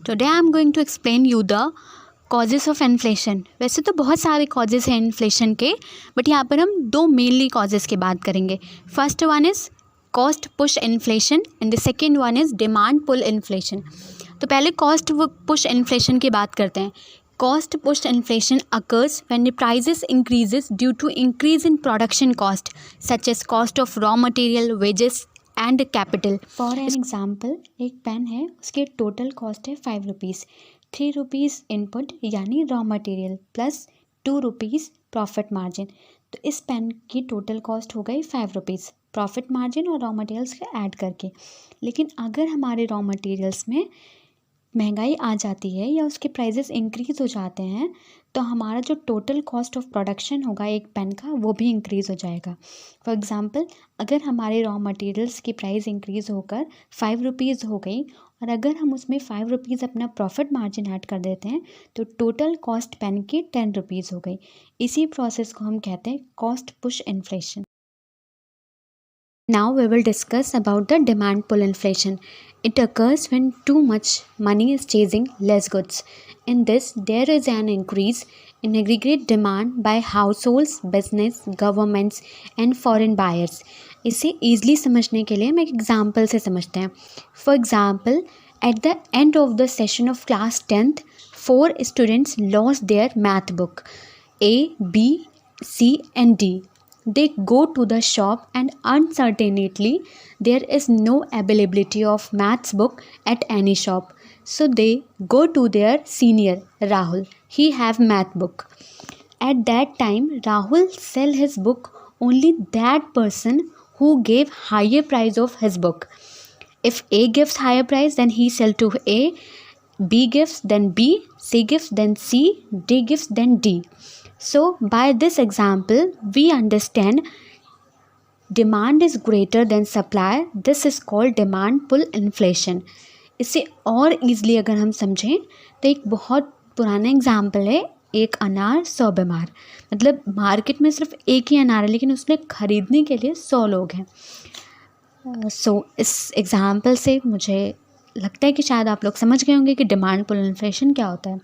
Today I am going to explain you the causes of inflation. वैसे तो बहुत सारे causes हैं इन्फ्लेशन के, बट यहाँ पर हम दो मेनली causes की बात करेंगे. First one is cost push inflation and the second one is demand pull inflation. तो पहले कॉस्ट पुश इन्फ्लेशन की बात करते हैं. Cost push inflation occurs when the prices increases due to increase in production cost such as cost of raw material, wages and capital. For an example, एक pen है, उसके total cost है 5 rupees. 3 rupees input यानी raw material plus 2 rupees profit margin. तो इस pen की total cost हो गई 5 रुपीज़ प्रॉफिट मार्जिन और रॉ मटेरियल्स के ऐड करके. लेकिन अगर हमारे रॉ मटेरियल्स में महंगाई आ जाती है या उसके प्राइसेस इंक्रीज़ हो जाते हैं तो हमारा जो टोटल कॉस्ट ऑफ प्रोडक्शन होगा एक पेन का वो भी इंक्रीज़ हो जाएगा. फॉर एग्ज़ाम्पल, अगर हमारे रॉ मटेरियल्स की प्राइस इंक्रीज़ होकर 5 रुपीज़ हो गई और अगर हम उसमें 5 रुपीज़ अपना प्रॉफिट मार्जिन ऐड कर देते हैं तो टोटल कॉस्ट पेन की 10 रुपीज़ हो गई. इसी प्रोसेस को हम कहते हैं cost push inflation. Now we will discuss about the demand pull inflation. It occurs when too much money is chasing less goods. In this, there is an increase in aggregate demand by households, business, governments and foreign buyers. इसे easily समझने के लिए हम एक example से समझते हैं. For example, at the end of the session of class 10th, 4 students lost their math book A, B, C and D. They go to the shop and uncertainly there is no availability of maths book at any shop. So they go to their senior Rahul. He have math book. At that time Rahul sell his book only that person who gave higher price of his book. If A gives higher price then he sell to A, B gives then B, C gives then C, D gives then D. So by this example we understand demand is greater than supply. This is called demand pull inflation. इसे और easily अगर हम समझें तो एक बहुत पुराना example है, एक अनार 100 बीमार. मतलब मार्केट में सिर्फ एक ही अनार है लेकिन उसने ख़रीदने के लिए 100 लोग हैं. सो इस एग्ज़ाम्पल से मुझे लगता है कि शायद आप लोग समझ गए होंगे कि डिमांड पुल इन्फ्लेशन क्या होता है.